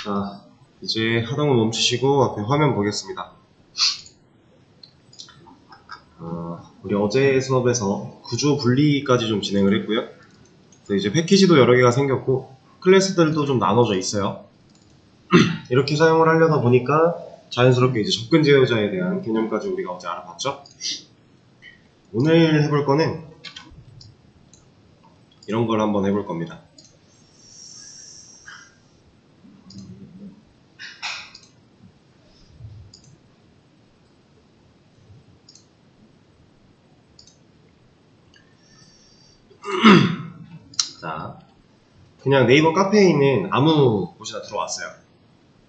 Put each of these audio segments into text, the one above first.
자, 이제 하던 거 멈추시고 앞에 화면 보겠습니다. 우리 어제 수업에서 구조 분리까지 좀 진행을 했고요. 그래서 이제 패키지도 여러 개가 생겼고 클래스들도 좀 나눠져 있어요. 이렇게 사용을 하려다 보니까 자연스럽게 이제 접근 제어자에 대한 개념까지 우리가 어제 알아봤죠. 오늘 해볼 거는 이런 걸 한번 해볼 겁니다. 자, 그냥 네이버 카페에 있는 아무 곳이나 들어왔어요.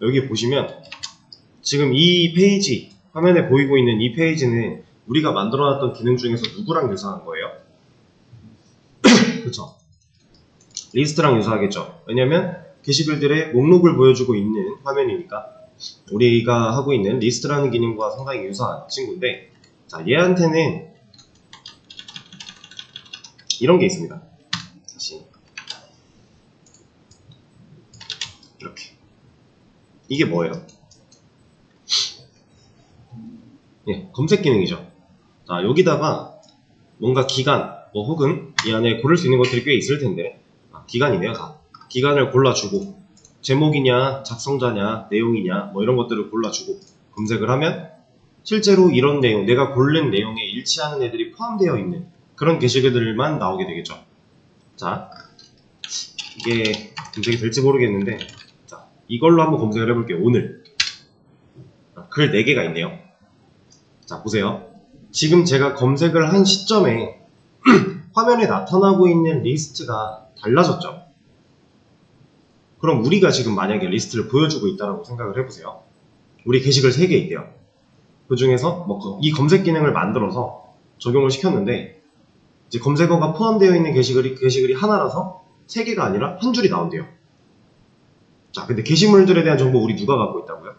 여기 보시면 지금 이 페이지, 화면에 보이고 있는 이 페이지는 우리가 만들어놨던 기능 중에서 누구랑 유사한 거예요? 그쵸? 리스트랑 유사하겠죠. 왜냐면 게시글들의 목록을 보여주고 있는 화면이니까 우리가 하고 있는 리스트라는 기능과 상당히 유사한 친구인데, 자, 얘한테는 이런 게 있습니다. 다시 이렇게, 이게 뭐예요? 예, 검색 기능이죠. 자, 여기다가 뭔가 기간, 혹은 이 안에 고를 수 있는 것들이 꽤 있을 텐데, 기간이네요. 다 기간을 골라주고, 제목이냐, 작성자냐, 내용이냐, 이런 것들을 골라주고 검색을 하면 실제로 이런 내용, 내가 고른 내용에 일치하는 애들이 포함되어 있는 그런 게시글들만 나오게 되겠죠. 자, 이게 검색이 될지 모르겠는데, 자, 이걸로 한번 검색을 해볼게요. 오늘 글 4개가 있네요. 자, 보세요. 지금 제가 검색을 한 시점에 화면에 나타나고 있는 리스트가 달라졌죠. 그럼 우리가 지금 만약에 리스트를 보여주고 있다고 생각을 해보세요. 우리 게시글 3개 있대요. 그 중에서 이 검색 기능을 만들어서 적용을 시켰는데, 이제 검색어가 포함되어 있는 게시글이 하나라서 3개가 아니라 한 줄이 나온대요. 자, 근데 게시물들에 대한 정보 우리 누가 갖고 있다고요?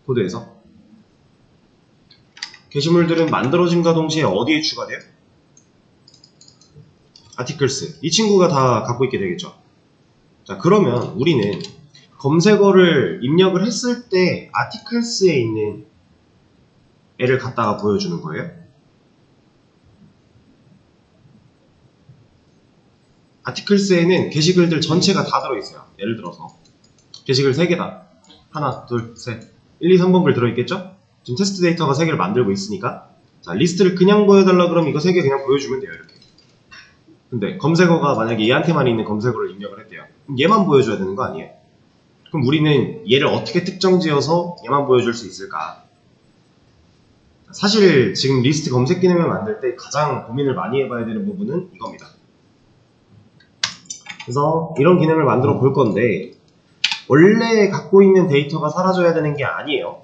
코드에서. 게시물들은 만들어짐과 동시에 어디에 추가돼요? 아티클스. 이 친구가 다 갖고 있게 되겠죠. 자, 그러면 우리는 검색어를 입력을 했을 때 아티클스에 있는 애를 갖다가 보여주는 거예요. 아티클스에는 게시글들 전체가 다 들어있어요. 예를 들어서 게시글 3개다. 하나, 둘, 셋, 1, 2, 3번 글 들어있겠죠? 지금 테스트 데이터가 3개를 만들고 있으니까, 자, 리스트를 그냥 보여달라 그러면 이거 3개 그냥 보여주면 돼요. 이렇게. 근데 검색어가 만약에 얘한테만 있는 검색어를 입력을 했대요. 그럼 얘만 보여줘야 되는 거 아니에요? 그럼 우리는 얘를 어떻게 특정 지어서 얘만 보여줄 수 있을까? 사실 지금 리스트 검색 기능을 만들 때 가장 고민을 많이 해봐야 되는 부분은 이겁니다. 그래서 이런 기능을 만들어 볼 건데, 원래 갖고 있는 데이터가 사라져야 되는 게 아니에요.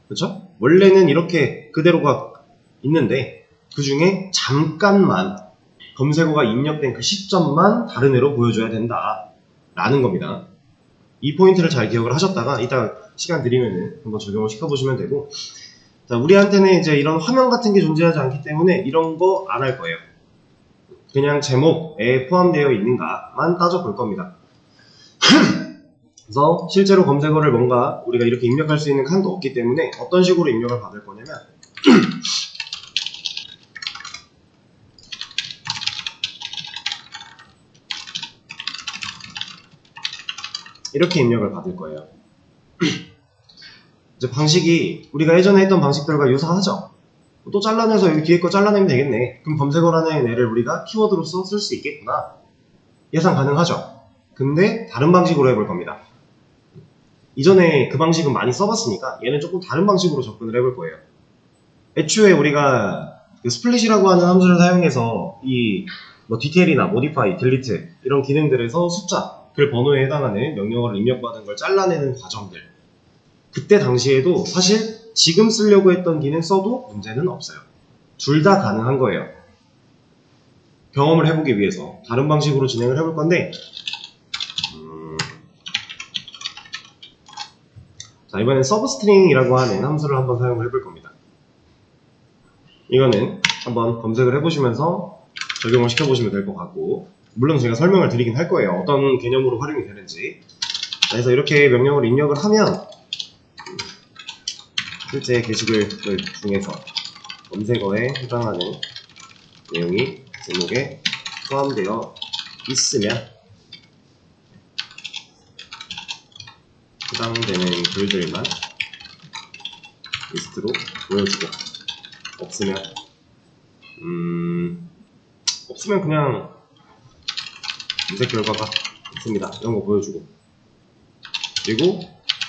그렇죠? 원래는 이렇게 그대로가 있는데 그 중에 잠깐만 검색어가 입력된 그 시점만 다른 애로 보여줘야 된다 라는 겁니다. 이 포인트를 잘 기억을 하셨다가 이따 시간 드리면은 한번 적용을 시켜보시면 되고, 자, 우리한테는 이제 이런 화면 같은 게 존재하지 않기 때문에 이런 거 안 할 거예요. 그냥 제목에 포함되어 있는가만 따져볼 겁니다. 그래서 실제로 검색어를 뭔가 우리가 이렇게 입력할 수 있는 칸도 없기 때문에 어떤 식으로 입력을 받을 거냐면 이렇게 입력을 받을 거예요. 이제 방식이 우리가 예전에 했던 방식들과 유사하죠. 또 잘라내서 여기 뒤에 거 잘라내면 되겠네. 그럼 검색어라는 애를 우리가 키워드로서 쓸 수 있겠구나. 예상 가능하죠. 근데 다른 방식으로 해볼 겁니다. 이전에 그 방식은 많이 써봤으니까 얘는 조금 다른 방식으로 접근을 해볼 거예요. 애초에 우리가 스플릿이라고 하는 함수를 사용해서 이 디테일이나 모디파이, 딜리트 이런 기능들에서 숫자, 글 번호에 해당하는 명령어를 입력받은 걸 잘라내는 과정들, 그때 당시에도 사실 지금 쓰려고 했던 기능 써도 문제는 없어요. 둘 다 가능한 거예요. 경험을 해보기 위해서 다른 방식으로 진행을 해볼 건데, 자, 이번엔 서브스트링이라고 하는 함수를 한번 사용을 해볼 겁니다. 이거는 한번 검색을 해보시면서 적용을 시켜보시면 될 것 같고, 물론 제가 설명을 드리긴 할 거예요. 어떤 개념으로 활용이 되는지. 그래서 이렇게 명령을 입력을 하면 실제 게시글 중에서 검색어에 해당하는 내용이 제목에 포함되어 있으면 해당되는 글들만 리스트로 보여주고, 없으면 그냥 검색 결과가 없습니다 이런 거 보여주고, 그리고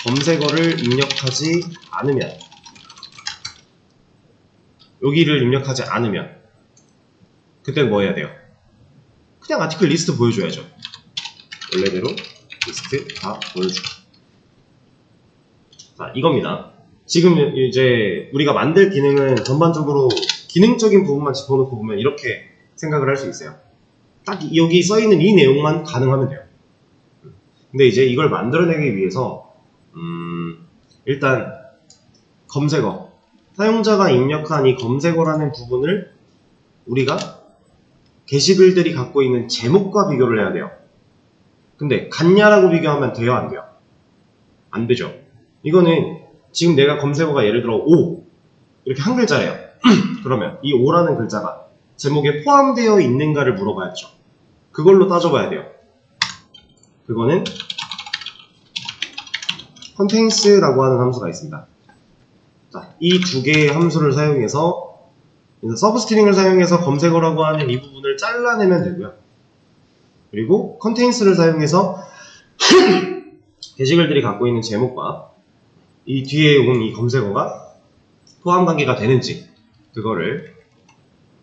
검색어를 입력하지 않으면, 여기를 입력하지 않으면 그때는 뭐 해야 돼요? 그냥 아티클 리스트 보여줘야죠. 원래대로 리스트 다 보여주고. 자, 이겁니다. 지금 이제 우리가 만들 기능은 전반적으로 기능적인 부분만 짚어놓고 보면 이렇게 생각을 할 수 있어요. 딱 여기 써있는 이 내용만 가능하면 돼요. 근데 이제 이걸 만들어내기 위해서 일단 검색어, 사용자가 입력한 이 검색어라는 부분을 우리가 게시글들이 갖고 있는 제목과 비교를 해야 돼요. 근데 같냐라고 비교하면 돼요, 안 돼요? 안 되죠. 이거는 지금 내가 검색어가 예를 들어 오 이렇게 한 글자예요. 그러면 이 오라는 글자가 제목에 포함되어 있는가를 물어봐야죠. 그걸로 따져봐야 돼요. 그거는 contains라고 하는 함수가 있습니다. 자, 이 두 개의 함수를 사용해서 서브스트링을 사용해서 검색어라고 하는 이 부분을 잘라내면 되고요. 그리고 contains를 사용해서 게시글들이 갖고 있는 제목과 이 뒤에 온 이 검색어가 포함 관계가 되는지 그거를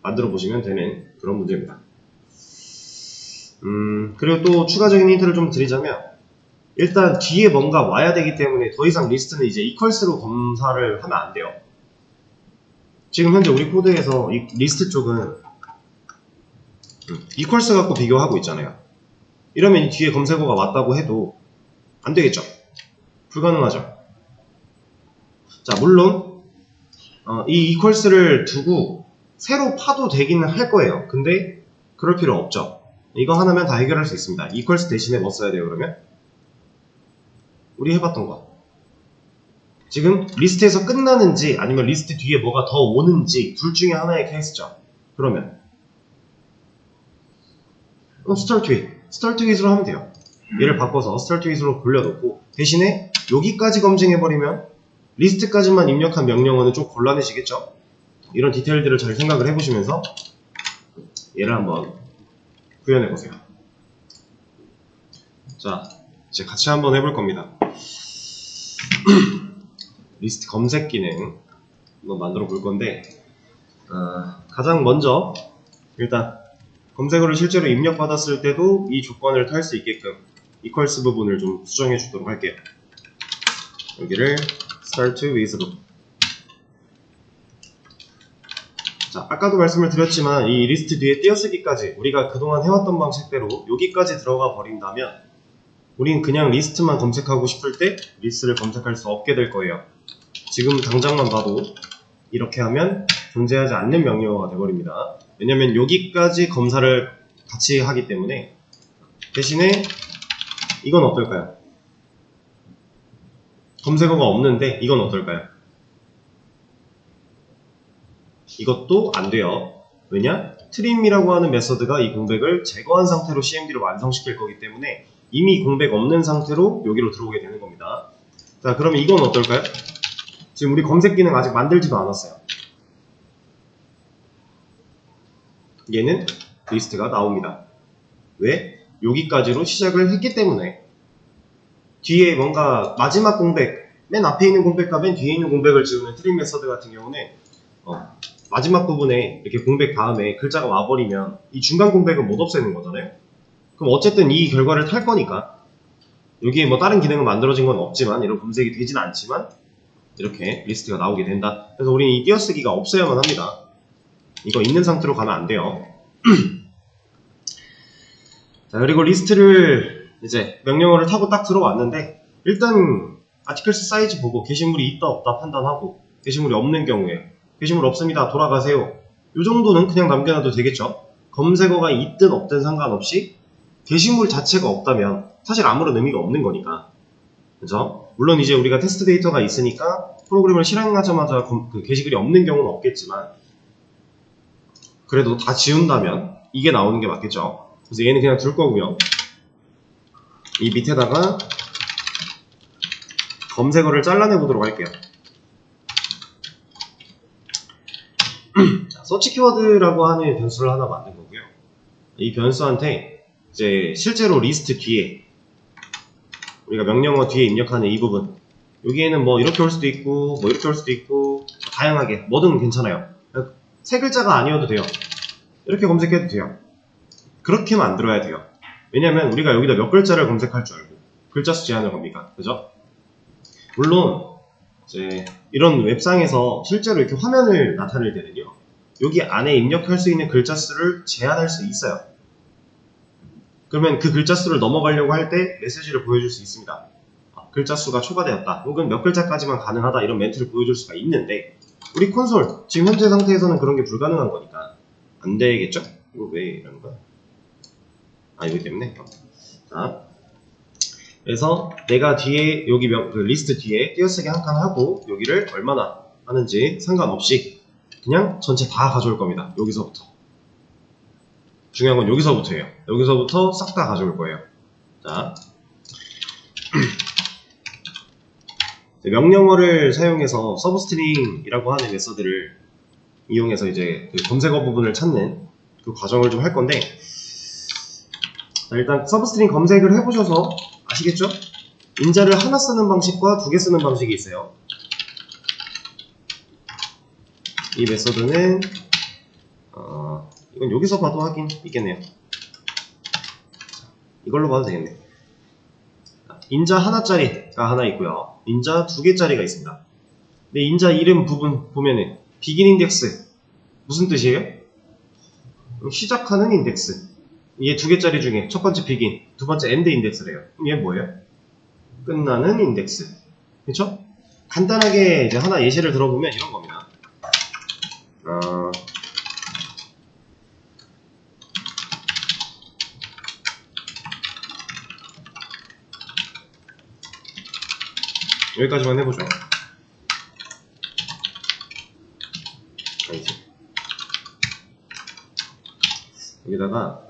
만들어 보시면 되는 그런 문제입니다. 그리고 또 추가적인 힌트를 좀 드리자면, 일단 뒤에 뭔가 와야 되기 때문에 더 이상 리스트는 이제 equals로 검사를 하면 안 돼요. 지금 현재 우리 코드에서 이 리스트 쪽은 equals 갖고 비교하고 있잖아요. 이러면 이 뒤에 검색어가 왔다고 해도 안 되겠죠? 불가능하죠? 자, 물론 이 equals를 두고 새로 파도 되기는 할 거예요. 근데 그럴 필요 없죠. 이거 하나면 다 해결할 수 있습니다. equals 대신에 뭐 써야 돼요, 그러면? 우리 해봤던 거. 지금 리스트에서 끝나는지 아니면 리스트 뒤에 뭐가 더 오는지 둘 중에 하나의 케이스죠. 그러면 start with으로 하면 돼요. 얘를 바꿔서 start with으로 돌려놓고, 대신에 여기까지 검증해버리면 리스트까지만 입력한 명령어는 좀 곤란해지겠죠? 이런 디테일들을 잘 생각을 해보시면서 얘를 한번 구현해보세요. 자, 이제 같이 한번 해볼 겁니다. 리스트 검색 기능 한번 만들어 볼 건데, 가장 먼저 일단 검색어를 실제로 입력받았을 때도 이 조건을 탈 수 있게끔 equals 부분을 좀 수정해 주도록 할게요. 여기를 start with로. 자, 아까도 말씀을 드렸지만 이 리스트 뒤에 띄어쓰기까지 우리가 그동안 해왔던 방식대로 여기까지 들어가 버린다면 우린 그냥 리스트만 검색하고 싶을 때 리스트를 검색할 수 없게 될 거예요. 지금 당장만 봐도 이렇게 하면 존재하지 않는 명령어가 되어버립니다. 왜냐면 여기까지 검사를 같이 하기 때문에. 대신에 이건 어떨까요? 검색어가 없는데 이건 어떨까요? 이것도 안 돼요. 왜냐? trim이라고 하는 메서드가 이 공백을 제거한 상태로 cmd를 완성시킬 거기 때문에 이미 공백 없는 상태로 여기로 들어오게 되는 겁니다. 자, 그러면 이건 어떨까요? 지금 우리 검색 기능 아직 만들지도 않았어요. 얘는 리스트가 나옵니다. 왜? 여기까지로 시작을 했기 때문에. 뒤에 뭔가 마지막 공백, 맨 앞에 있는 공백과 맨 뒤에 있는 공백을 지우는 트림 메서드 같은 경우는 마지막 부분에 이렇게 공백 다음에 글자가 와버리면 이 중간 공백은 못 없애는 거잖아요. 그럼 어쨌든 이 결과를 탈 거니까 여기에 뭐 다른 기능은 만들어진 건 없지만, 이런 검색이 되진 않지만 이렇게 리스트가 나오게 된다. 그래서 우리는 이 띄어쓰기가 없어야만 합니다. 이거 있는 상태로 가면 안 돼요. 자, 그리고 리스트를 이제 명령어를 타고 딱 들어왔는데, 일단 아티클스 사이즈 보고 게시물이 있다 없다 판단하고, 게시물이 없는 경우에 게시물 없습니다 돌아가세요, 이 정도는 그냥 남겨놔도 되겠죠. 검색어가 있든 없든 상관없이 게시물 자체가 없다면 사실 아무런 의미가 없는 거니까 그죠? 물론 이제 우리가 테스트 데이터가 있으니까 프로그램을 실행하자마자 그 게시글이 없는 경우는 없겠지만, 그래도 다 지운다면 이게 나오는 게 맞겠죠? 그래서 얘는 그냥 둘 거고요. 이 밑에다가 검색어를 잘라내 보도록 할게요. 자, 서치 키워드라고 하는 변수를 하나 만든 거고요. 이 변수한테 이제 실제로 리스트 뒤에 우리가 명령어 뒤에 입력하는 이 부분, 여기에는 뭐 이렇게 올 수도 있고 뭐 이렇게 올 수도 있고 다양하게 뭐든 괜찮아요. 세 글자가 아니어도 돼요. 이렇게 검색해도 돼요. 그렇게 만들어야 돼요. 왜냐면 우리가 여기다 몇 글자를 검색할 줄 알고 글자 수 제한을 겁니까? 그죠? 물론 이제 이런 웹상에서 실제로 이렇게 화면을 나타낼 때는요, 여기 안에 입력할 수 있는 글자 수를 제한할 수 있어요. 그러면 그 글자 수를 넘어가려고 할 때 메시지를 보여줄 수 있습니다. 글자 수가 초과되었다, 혹은 몇 글자까지만 가능하다, 이런 멘트를 보여줄 수가 있는데, 우리 콘솔 지금 현재 상태에서는 그런 게 불가능한 거니까 안 되겠죠? 이거 왜 이러는 거야? 이거 때문에. 자, 그래서 내가 뒤에 여기 그 리스트 뒤에 띄어쓰기 한 칸 하고 여기를 얼마나 하는지 상관없이 그냥 전체 다 가져올 겁니다. 여기서부터. 중요한 건 여기서부터예요. 여기서부터 싹 다 가져올 거예요. 자, 명령어를 사용해서 서브스트링이라고 하는 메서드를 이용해서 이제 그 검색어 부분을 찾는 그 과정을 좀 할 건데, 일단 서브스트링 검색을 해보셔서 아시겠죠? 인자를 하나 쓰는 방식과 두 개 쓰는 방식이 있어요. 이 메서드는 이건 여기서 봐도 하긴 있겠네요. 이걸로 봐도 되겠네. 인자 하나짜리가 하나 있고요, 인자 두 개짜리가 있습니다. 근데 인자 이름 부분 보면은 비긴 인덱스 무슨 뜻이에요? 시작하는 인덱스. 얘 두 개짜리 중에 첫 번째 비긴, 두 번째 엔드 인덱스래요. 그럼 얘 뭐예요? 끝나는 인덱스. 그쵸? 간단하게 이제 하나 예시를 들어보면 이런 겁니다. 여기까지만 해보죠. 아니지. 여기다가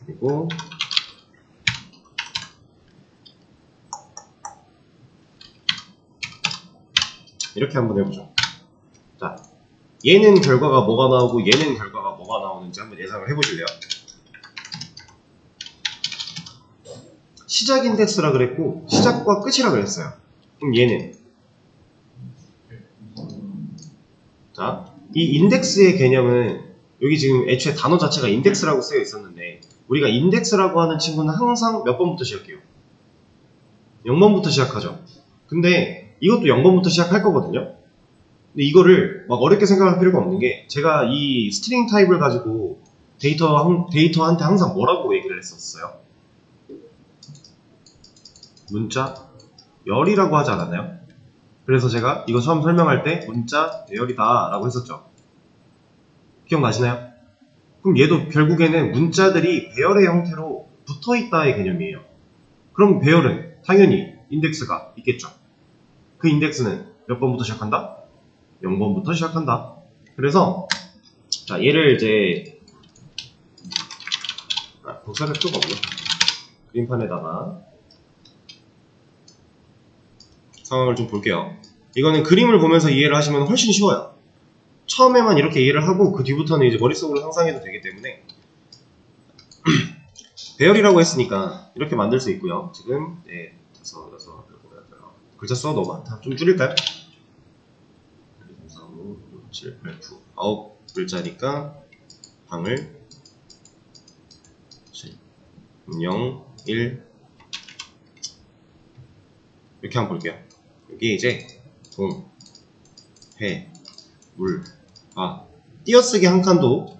그리고 이렇게 한번 해보죠. 자, 얘는 결과가 뭐가 나오고 얘는 결과가 뭐가 나오는지 한번 예상을 해보실래요? 시작 인덱스라 그랬고 시작과 끝이라 그랬어요. 그럼 얘는, 자, 이 인덱스의 개념은 여기 지금 애초에 단어 자체가 인덱스라고 쓰여 있었는데, 우리가 인덱스라고 하는 친구는 항상 몇 번부터 시작해요? 0번부터 시작하죠. 근데 이것도 0번부터 시작할 거거든요. 근데 이거를 막 어렵게 생각할 필요가 없는 게, 제가 이 스트링 타입을 가지고 데이터한테 항상 뭐라고 얘기를 했었어요? 문자 열이라고 하지 않았나요? 그래서 제가 이거 처음 설명할 때 문자 열이다 라고 했었죠. 기억나시나요? 그럼 얘도 결국에는 문자들이 배열의 형태로 붙어있다의 개념이에요. 그럼 배열은 당연히 인덱스가 있겠죠. 그 인덱스는 몇 번부터 시작한다? 0번부터 시작한다. 그래서 자, 얘를 이제 복사할 필요가 없네. 그림판에다가 상황을 좀 볼게요. 이거는 그림을 보면서 이해를 하시면 훨씬 쉬워요. 처음에만 이렇게 이해를 하고 그 뒤부터는 이제 머릿속으로 상상해도 되기 때문에 배열이라고 했으니까 이렇게 만들 수 있고요. 지금 네, 글자 수가 너무 많다. 좀 줄일까요? 1, 2, 3, 5, 6, 7, 8, 9 9글자니까 방을 7, 0, 1 이렇게 한번 볼게요. 여기 이제 동, 해, 물, 띄어쓰기 한 칸도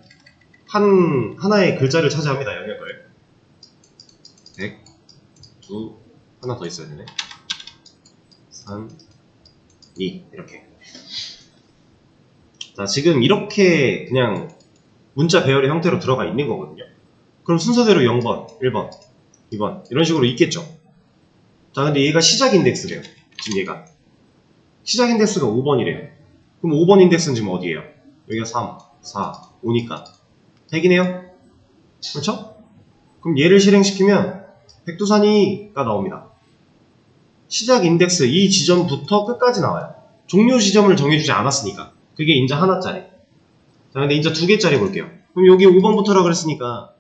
하나의 글자를 차지합니다. 영역을 100, 2, 하나 더 있어야 되네. 3, 2 이렇게. 자, 지금 이렇게 그냥 문자 배열의 형태로 들어가 있는 거거든요. 그럼 순서대로 0번, 1번, 2번 이런 식으로 있겠죠. 자, 근데 얘가 시작 인덱스래요. 지금 얘가 시작 인덱스가 5번이래요. 그럼 5번 인덱스는 지금 어디예요? 여기가 3, 4, 5니까 100이네요. 그렇죠? 그럼 얘를 실행시키면 백두산이가 나옵니다. 시작 인덱스 이 지점부터 끝까지 나와요. 종료 지점을 정해주지 않았으니까. 그게 인자 하나짜리. 자, 근데 인자 2개짜리 볼게요. 그럼 여기 5번부터라 그랬으니까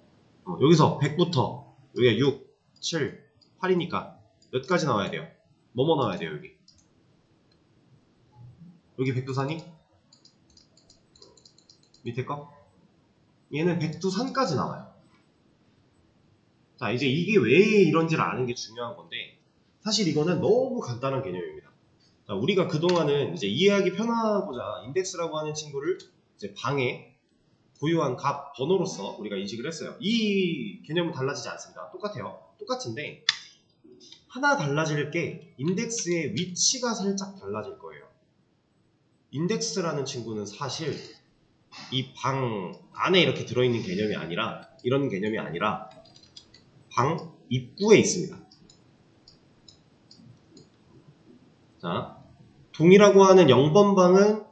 여기서 100부터 여기가 6, 7, 8이니까 몇 가지 나와야 돼요? 뭐뭐 나와야 돼요? 여기 백두산이? 밑에 거? 얘는 백두산까지 나와요. 자, 이제 이게 왜 이런지를 아는 게 중요한 건데 사실 이거는 너무 간단한 개념입니다. 자, 우리가 그동안은 이제 이해하기 편하고자 인덱스라고 하는 친구를 이제 방에 고유한 값, 번호로서 우리가 인식을 했어요. 이 개념은 달라지지 않습니다. 똑같아요. 똑같은데 하나 달라질 게 인덱스의 위치가 살짝 달라질 거예요. 인덱스라는 친구는 사실 이 방 안에 이렇게 들어있는 개념이 아니라 이런 개념이 아니라 방 입구에 있습니다. 자, 동이라고 하는 0번 방은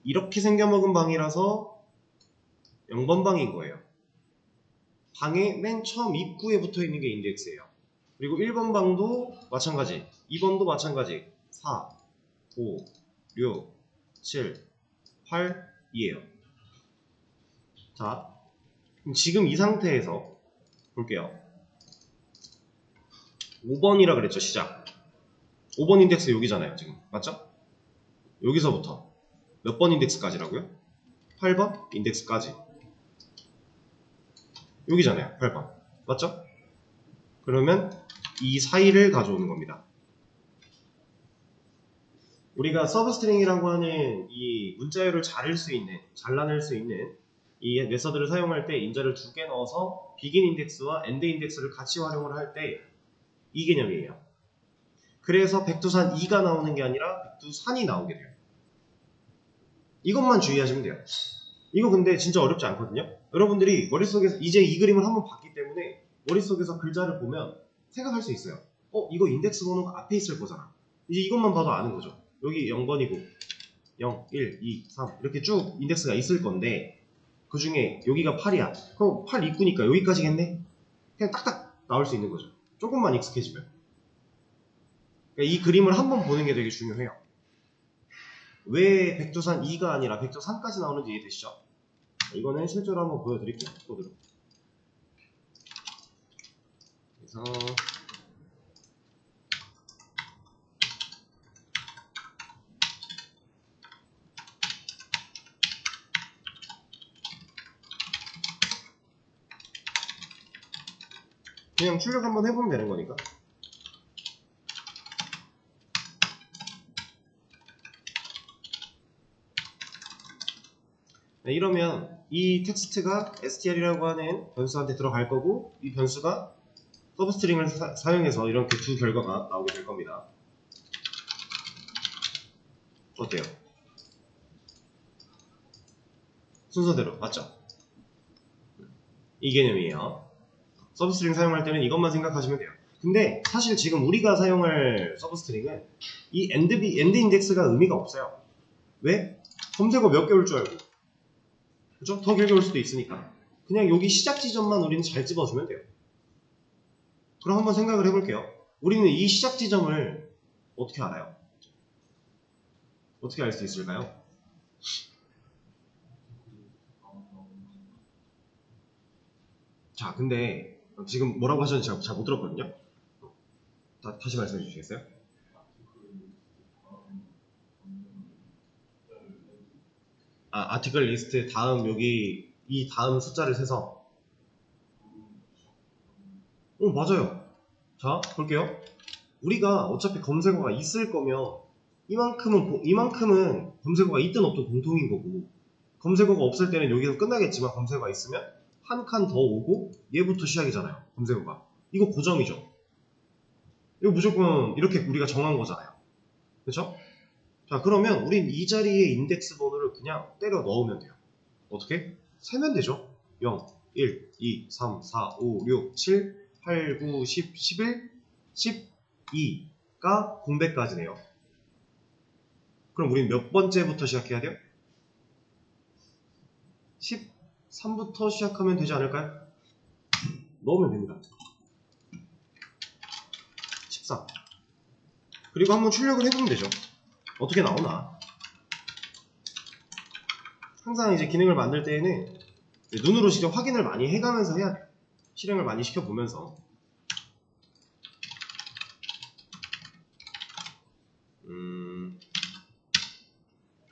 이렇게 생겨먹은 방이라서 0번 방인 거예요. 방의 맨 처음 입구에 붙어 있는 게 인덱스예요. 그리고 1번 방도 마찬가지, 2번도 마찬가지, 4, 5, 6, 7, 8, 2예요. 자, 그럼 지금 이 상태에서 볼게요. 5번이라 그랬죠, 시작. 5번 인덱스 여기잖아요, 지금. 맞죠? 여기서부터 몇 번 인덱스까지라고요? 8번 인덱스까지. 여기잖아요, 8번. 맞죠? 그러면 이 사이를 가져오는 겁니다. 우리가 서브스트링이라고 하는 이 문자열을 잘라낼 수 있는 이 메서드를 사용할 때 인자를 2개 넣어서 begin 인덱스와 end 인덱스를 같이 활용을 할 때 이 개념이에요. 그래서 백두산 2가 나오는 게 아니라 백두산이 나오게 돼요. 이것만 주의하시면 돼요. 이거 근데 진짜 어렵지 않거든요. 여러분들이 머릿속에서 이제 이 그림을 한번 봤기 때문에 머릿속에서 글자를 보면 생각할 수 있어요. 이거 인덱스 번호가 앞에 있을 거잖아. 이제 이것만 봐도 아는 거죠. 여기 0번이고 0, 1, 2, 3 이렇게 쭉 인덱스가 있을 건데 그 중에 여기가 8이야. 그럼 8 입구니까 여기까지겠네? 그냥 딱딱 나올 수 있는 거죠. 조금만 익숙해지면. 그러니까 이 그림을 한번 보는 게 되게 중요해요. 왜 백두산 2가 아니라 백두산까지 나오는지 이해되시죠? 이거는 실제로 한번 보여드릴게요. 코드로. 그래서 그냥 출력 한번 해보면 되는 거니까. 네, 이러면 이 텍스트가 str이라고 하는 변수한테 들어갈 거고 이 변수가 서브스트링을 사용해서 이렇게 두 결과가 나오게 될 겁니다. 어때요? 순서대로 맞죠? 이 개념이에요. 서브스트링 사용할 때는 이것만 생각하시면 돼요. 근데 사실 지금 우리가 사용할 서브스트링은 이 end 인덱스가 의미가 없어요. 왜? 검색어 몇 개 올 줄 알고. 그죠? 더 길게 올 수도 있으니까. 그냥 여기 시작 지점만 우리는 잘 집어주면 돼요. 그럼 한번 생각을 해볼게요. 우리는 이 시작 지점을 어떻게 알아요? 어떻게 알 수 있을까요? 자, 근데 지금 뭐라고 하셨는지 제가 잘 못 들었거든요. 다시 말씀해 주시겠어요? 아티클 리스트 다음 여기 이 다음 숫자를 세서 맞아요. 자, 볼게요. 우리가 어차피 검색어가 있을 거면 이만큼은 검색어가 있든 없든 공통인 거고 검색어가 없을 때는 여기서 끝나겠지만 검색어가 있으면 한 칸 더 오고 얘부터 시작이잖아요. 검색어가. 이거 고정이죠. 이거 무조건 이렇게 우리가 정한 거잖아요. 그렇죠? 자, 그러면 우린 이 자리에 인덱스 번호를 그냥 때려 넣으면 돼요. 어떻게? 세면 되죠. 0, 1, 2, 3, 4, 5, 6, 7, 8, 9, 10, 11, 12가 공백까지네요. 그럼 우린 몇 번째부터 시작해야 돼요? 13부터 시작하면 되지 않을까요? 넣으면 됩니다. 14. 그리고 한번 출력을 해보면 되죠. 어떻게 나오나. 항상 이제 기능을 만들 때에는 눈으로 직접 확인을 많이 해가면서 해야 돼요. 실행을 많이 시켜보면서.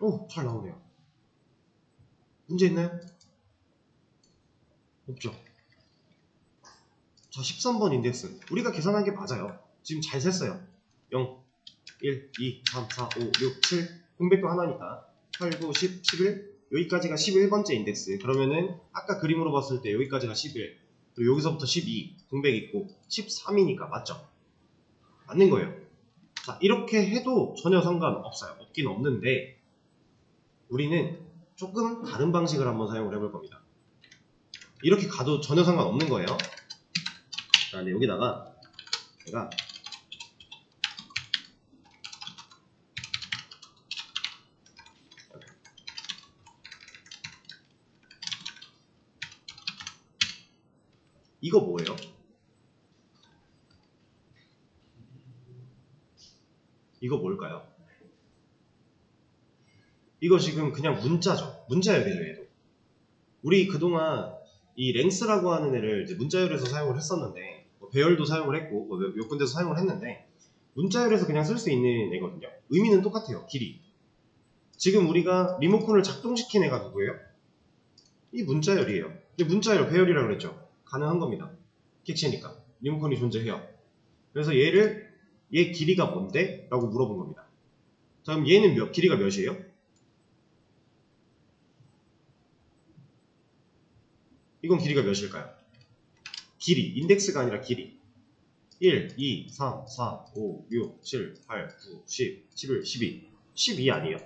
오, 잘 나오네요. 문제 있나요? 없죠. 자, 13번 인덱스. 우리가 계산한 게 맞아요. 지금 잘 셌어요. 0, 1, 2, 3, 4, 5, 6, 7. 공백도 하나니까. 8, 9, 10, 11. 여기까지가 11번째 인덱스. 그러면은 아까 그림으로 봤을 때 여기까지가 11. 그리고 여기서부터 12. 공백 있고 13이니까 맞죠? 맞는 거예요. 자, 이렇게 해도 전혀 상관없어요. 없긴 없는데 우리는 조금 다른 방식을 한번 사용을 해볼 겁니다. 이렇게 가도 전혀 상관없는 거예요. 자, 근데 여기다가 제가 이거 뭐예요? 이거 뭘까요? 이거 지금 그냥 문자죠. 문자열이죠, 얘도. 우리 그동안 이 랭스라고 하는 애를 이제 문자열에서 사용을 했었는데 뭐 배열도 사용을 했고 뭐 몇 군데서 사용을 했는데 문자열에서 그냥 쓸 수 있는 애거든요. 의미는 똑같아요. 길이. 지금 우리가 리모컨을 작동시킨 애가 누구예요? 이 문자열이에요. 근데 문자열, 배열이라고 그랬죠. 가능한 겁니다. 객체니까. 리모컨이 존재해요. 그래서 얘 길이가 뭔데? 라고 물어본 겁니다. 자, 그럼 얘는 길이가 몇이에요? 이건 길이가 몇일까요? 길이, 인덱스가 아니라 길이. 1, 2, 3, 4, 5, 6, 7, 8, 9, 10, 11, 12. 12 아니에요?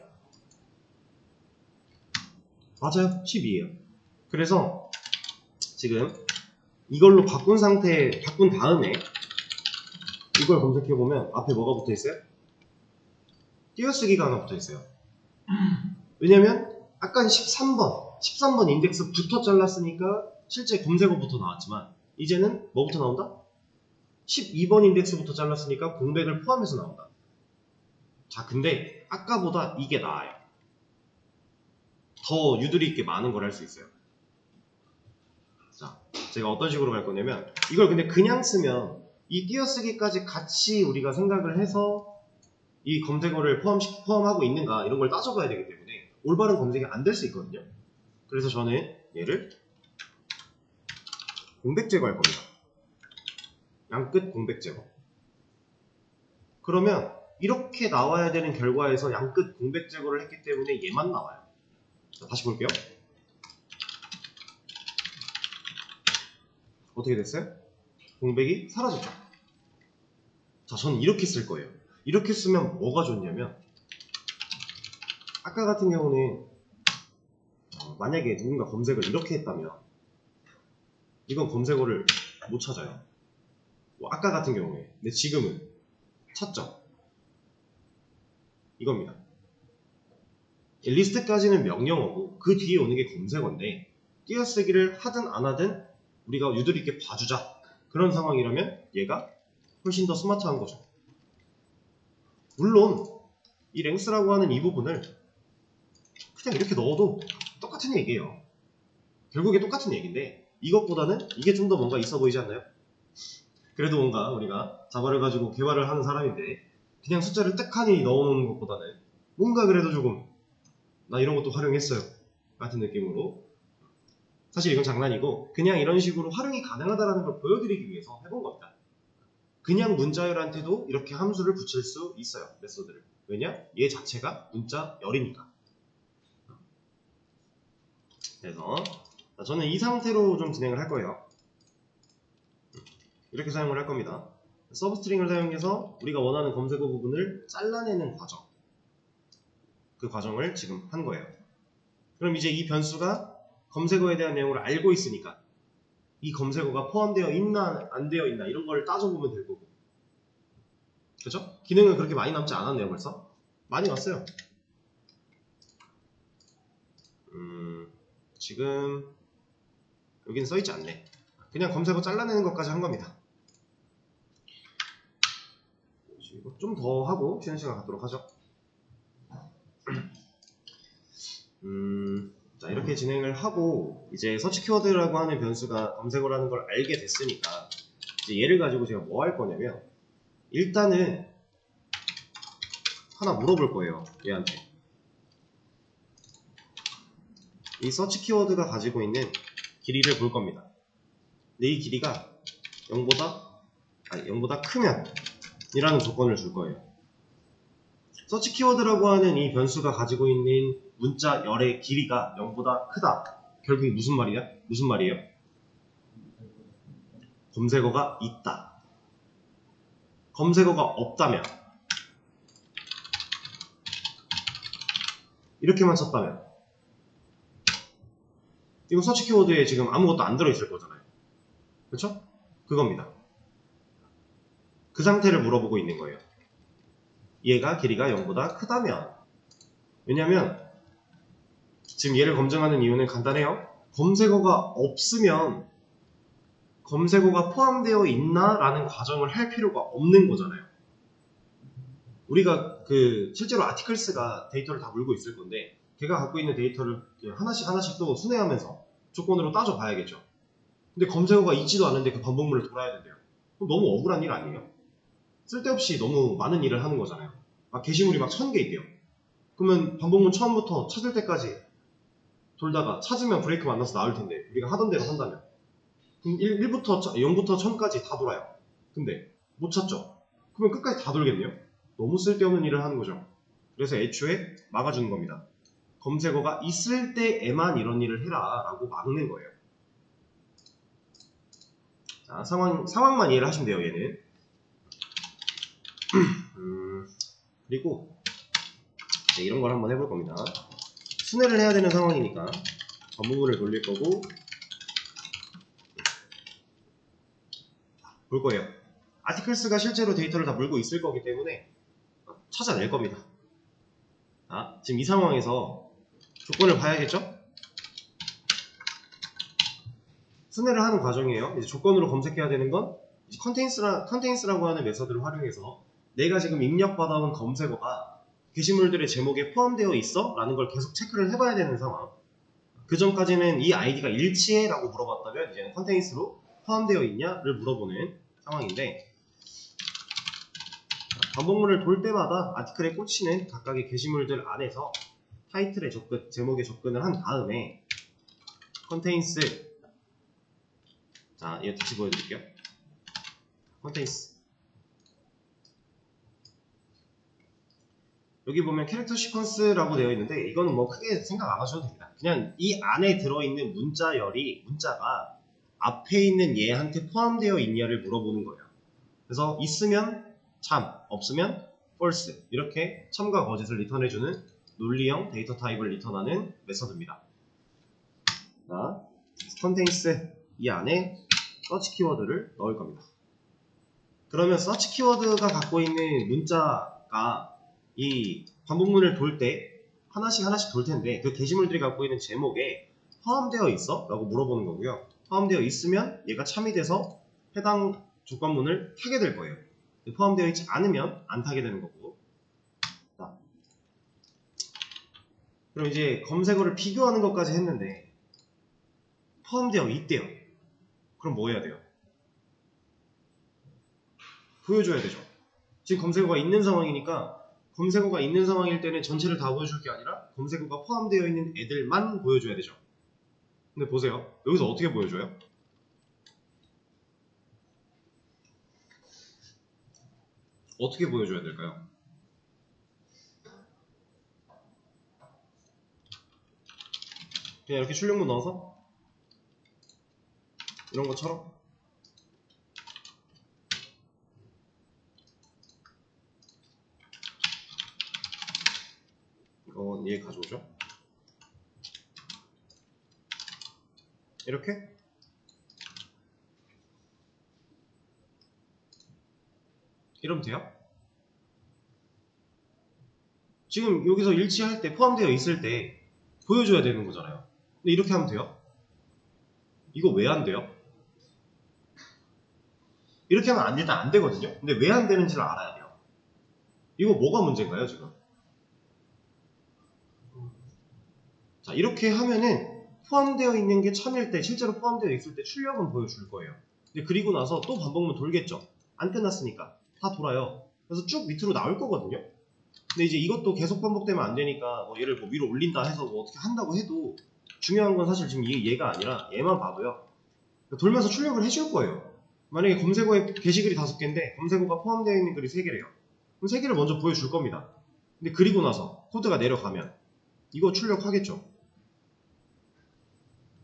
맞아요. 12예요. 그래서 지금 이걸로 바꾼 다음에 이걸 검색해보면 앞에 뭐가 붙어있어요? 띄어쓰기가 하나 붙어있어요. 왜냐면 아까 13번 인덱스부터 잘랐으니까 실제 검색어부터 나왔지만 이제는 뭐부터 나온다? 12번 인덱스부터 잘랐으니까 공백을 포함해서 나온다. 자, 근데 아까보다 이게 나아요. 더 유두리 있게 많은 걸 할 수 있어요. 자, 제가 어떤 식으로 갈 거냐면 이걸 근데 그냥 쓰면 이 띄어쓰기까지 같이 우리가 생각을 해서 이 검색어를 포함하고 있는가 이런 걸 따져봐야 되기 때문에 올바른 검색이 안 될 수 있거든요. 그래서 저는 얘를 공백 제거할 겁니다. 양끝 공백 제거. 그러면 이렇게 나와야 되는 결과에서 양끝 공백 제거를 했기 때문에 얘만 나와요. 자, 다시 볼게요. 어떻게 됐어요? 공백이 사라졌죠. 자, 저는 이렇게 쓸 거예요. 이렇게 쓰면 뭐가 좋냐면 아까 같은 경우는 만약에 누군가 검색을 이렇게 했다면 이건 검색어를 못 찾아요. 뭐 아까 같은 경우에. 근데 지금은 찾죠. 이겁니다. 리스트까지는 명령어고 그 뒤에 오는 게 검색어인데 띄어쓰기를 하든 안 하든 우리가 유두리 있게 봐주자. 그런 상황이라면 얘가 훨씬 더 스마트한 거죠. 물론 이 랭스라고 하는 이 부분을 그냥 이렇게 넣어도 똑같은 얘기예요. 결국에 똑같은 얘기인데 이것보다는 이게 좀 더 뭔가 있어 보이지 않나요? 그래도 뭔가 우리가 자바를 가지고 개발을 하는 사람인데 그냥 숫자를 뜩하니 넣어놓는 것보다는 뭔가 그래도 조금 나 이런 것도 활용했어요 같은 느낌으로. 사실 이건 장난이고 그냥 이런 식으로 활용이 가능하다는 걸 보여드리기 위해서 해본 겁니다. 그냥 문자열한테도 이렇게 함수를 붙일 수 있어요. 메소드를. 왜냐? 얘 자체가 문자열이니까. 그래서 저는 이 상태로 좀 진행을 할 거예요. 이렇게 사용을 할 겁니다. 서브스트링을 사용해서 우리가 원하는 검색어 부분을 잘라내는 과정, 그 과정을 지금 한 거예요. 그럼 이제 이 변수가 검색어에 대한 내용을 알고 있으니까 이 검색어가 포함되어 있나 안 되어 있나 이런 걸 따져보면 될 거고. 그죠? 기능은 그렇게 많이 남지 않았네요. 벌써 많이 왔어요. 지금 여기는 써있지 않네. 그냥 검색어 잘라내는 것까지 한 겁니다. 좀 더 하고 쉬는 시간 갖도록 하죠. 자, 이렇게 진행을 하고 이제 서치 키워드라고 하는 변수가 검색어라는 걸 알게 됐으니까 이제 얘를 가지고 제가 뭐 할 거냐면 일단은 하나 물어볼 거예요. 얘한테 이 서치 키워드가 가지고 있는 길이를 볼 겁니다. 근데 이 길이가 0보다 크면 이라는 조건을 줄 거예요. 서치 키워드라고 하는 이 변수가 가지고 있는 문자 열의 길이가 0보다 크다. 결국 무슨 말이에요? 검색어가 있다. 검색어가 없다면, 이렇게만 쳤다면, 이거 서치 키워드에 지금 아무것도 안 들어있을 거잖아요. 그렇죠? 그겁니다. 그 상태를 물어보고 있는 거예요. 얘가 길이가 0보다 크다면. 왜냐면 지금 얘를 검증하는 이유는 간단해요. 검색어가 없으면 검색어가 포함되어 있나? 라는 과정을 할 필요가 없는 거잖아요. 우리가 실제로 아티클스가 데이터를 다 물고 있을 건데 걔가 갖고 있는 데이터를 하나씩 또 순회하면서 조건으로 따져 봐야겠죠. 근데 검색어가 있지도 않은데 그 반복문을 돌아야 된대요. 그럼 너무 억울한 일 아니에요? 쓸데없이 너무 많은 일을 하는 거잖아요. 게시물이 막 1000개 있대요. 그러면 반복문 처음부터 찾을 때까지 돌다가 찾으면 브레이크 만나서 나올 텐데 우리가 하던 대로 한다면 그럼 0부터 1000까지 다 돌아요. 근데 못 찾죠? 그러면 끝까지 다 돌겠네요? 너무 쓸데없는 일을 하는 거죠. 그래서 애초에 막아주는 겁니다. 검색어가 있을 때에만 이런 일을 해라 라고 막는 거예요. 자, 상황만 이해를 하시면 돼요, 얘는. 그리고 이제 이런 걸 한번 해볼 겁니다. 순회를 해야 되는 상황이니까 반복문을 돌릴 거고 볼 거예요. 아티클스가 실제로 데이터를 다 물고 있을 거기 때문에 찾아낼 겁니다. 지금 이 상황에서 조건을 봐야겠죠? 순회를 하는 과정이에요. 이제 조건으로 검색해야 되는 건 이제 컨테인스라고 하는 메서드를 활용해서 내가 지금 입력받아온 검색어가 게시물들의 제목에 포함되어 있어? 라는 걸 계속 체크를 해봐야 되는 상황. 그 전까지는 이 아이디가 일치해? 라고 물어봤다면 이제는 컨테인스로 포함되어 있냐를 물어보는 상황인데 반복문을 돌 때마다 아티클에 꽂히는 각각의 게시물들 안에서 타이틀의 접근, 제목에 접근을 한 다음에 컨테인스 자, 이거 다시 보여드릴게요. 컨테인스 여기 보면 캐릭터 시퀀스라고 되어 있는데 이거는 뭐 크게 생각 안 하셔도 됩니다. 그냥 이 안에 들어있는 문자가 앞에 있는 얘한테 포함되어 있냐를 물어보는 거예요. 그래서 있으면 참, 없으면 false 이렇게 참과 거짓을 리턴해주는 논리형 데이터 타입을 리턴하는 메서드입니다. 자, 컨테인스 이 안에 서치 키워드를 넣을 겁니다. 그러면 서치 키워드가 갖고 있는 문자가 이 반복문을 돌 때 하나씩 돌 텐데 그 게시물들이 갖고 있는 제목에 포함되어 있어? 라고 물어보는 거고요. 포함되어 있으면 얘가 참이 돼서 해당 조건문을 타게 될 거예요. 포함되어 있지 않으면 안 타게 되는 거고. 자, 그럼 이제 검색어를 비교하는 것까지 했는데 포함되어 있대요. 그럼 뭐 해야 돼요? 보여줘야 되죠. 지금 검색어가 있는 상황이니까 검색어가 있는 상황일 때는 전체를 다 보여줄 게 아니라 검색어가 포함되어 있는 애들만 보여줘야 되죠. 근데 보세요. 여기서 어떻게 보여줘요? 어떻게 보여줘야 될까요? 그냥 이렇게 출력문 넣어서 이런 것처럼 이거 얘 가져오죠. 이렇게 이러면 돼요? 지금 여기서 일치할 때 포함되어 있을 때 보여줘야 되는 거잖아요. 근데 이렇게 하면 돼요? 이거 왜 안 돼요? 이렇게 하면 일단 안 되거든요. 근데 왜 안 되는지를 알아야 돼요. 이거 뭐가 문제인가요, 지금? 자, 이렇게 하면은 포함되어 있는 게 참일 때, 실제로 포함되어 있을 때 출력은 보여줄 거예요. 근데 그리고 나서 또 반복문 돌겠죠. 안 끝났으니까. 다 돌아요. 그래서 쭉 밑으로 나올 거거든요. 근데 이제 이것도 계속 반복되면 안 되니까 뭐 얘를 뭐 위로 올린다 해서 뭐 어떻게 한다고 해도 중요한 건 사실 지금 얘가 아니라 얘만 봐도요. 돌면서 출력을 해줄 거예요. 만약에 검색어에 게시글이 5개인데 검색어가 포함되어 있는 글이 3개래요. 그럼 3개를 먼저 보여줄 겁니다. 근데 그리고 나서 코드가 내려가면 이거 출력하겠죠.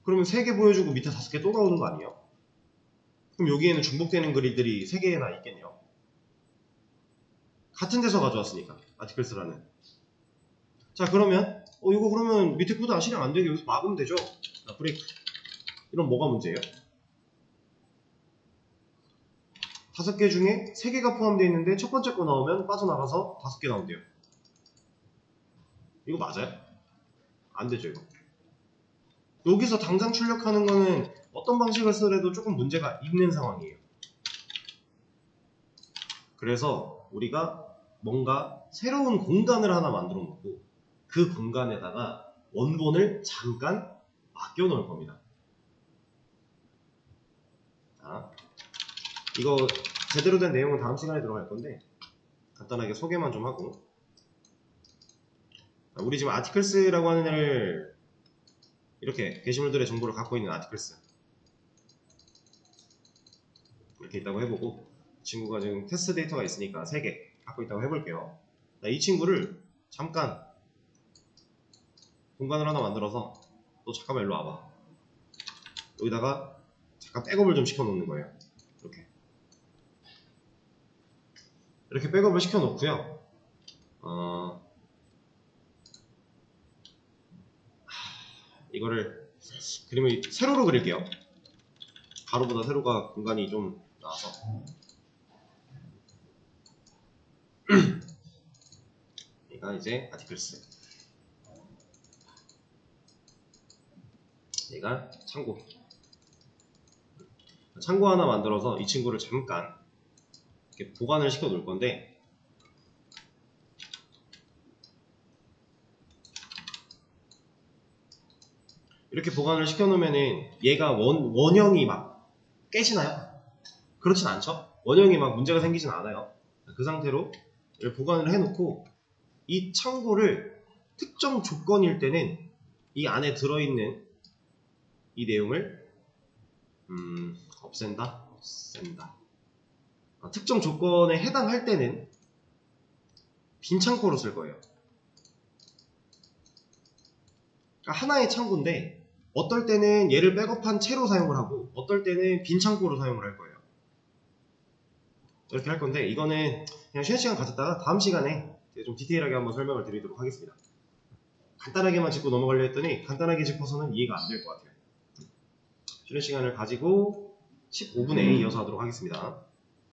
그러면 3개 보여주고 밑에 5개 또 나오는 거 아니에요? 그럼 여기에는 중복되는 글들이 3개나 있겠네요. 같은 데서 가져왔으니까 아티클스라는. 자, 그러면 이거 그러면 밑에 코드 실행 안 되게 여기서 막으면 되죠. 자, 브레이크. 이런 뭐가 문제예요? 5개 중에 3개가 포함되어 있는데 첫 번째 거 나오면 빠져나가서 5개 나온대요. 이거 맞아요? 안 되죠, 이거. 여기서 당장 출력하는 거는 어떤 방식을 쓰더라도 조금 문제가 있는 상황이에요. 그래서 우리가 뭔가 새로운 공간을 하나 만들어 놓고 그 공간에다가 원본을 잠깐 맡겨 놓을 겁니다. 자, 이거 제대로 된 내용은 다음 시간에 들어갈 건데 간단하게 소개만 좀 하고, 우리 지금 아티클스라고 하는 애를 이렇게 게시물들의 정보를 갖고 있는 아티클스 이렇게 있다고 해보고, 친구가 지금 테스트 데이터가 있으니까 3개 갖고 있다고 해볼게요. 이 친구를 잠깐 공간을 하나 만들어서, 너 잠깐만 일로 와봐. 여기다가 잠깐 백업을 좀 시켜 놓는 거예요. 이렇게 백업을 시켜 놓고요. 이거를 그림을 세로로 그릴게요. 가로보다 세로가 공간이 좀 나와서. 얘가 이제 아티클스, 얘가 창고. 창고 하나 만들어서 이 친구를 잠깐 이렇게 보관을 시켜 놓을 건데, 이렇게 보관을 시켜 놓으면은 얘가 원형이 막 깨지나요? 그렇진 않죠? 원형이 막 문제가 생기진 않아요. 그 상태로 보관을 해 놓고, 이 창고를 특정 조건일 때는 이 안에 들어있는 이 내용을 없앤다? 특정 조건에 해당할 때는 빈 창고로 쓸 거예요. 그러니까 하나의 창고인데 어떨 때는 얘를 백업한 채로 사용을 하고 어떨 때는 빈 창고로 사용을 할 거예요. 이렇게 할 건데, 이거는 그냥 쉬는 시간 가졌다가 다음 시간에 좀 디테일하게 한번 설명을 드리도록 하겠습니다. 간단하게만 짚고 넘어가려 했더니 간단하게 짚어서는 이해가 안 될 것 같아요. 쉬는 시간을 가지고 15분에 이어서 하도록 하겠습니다.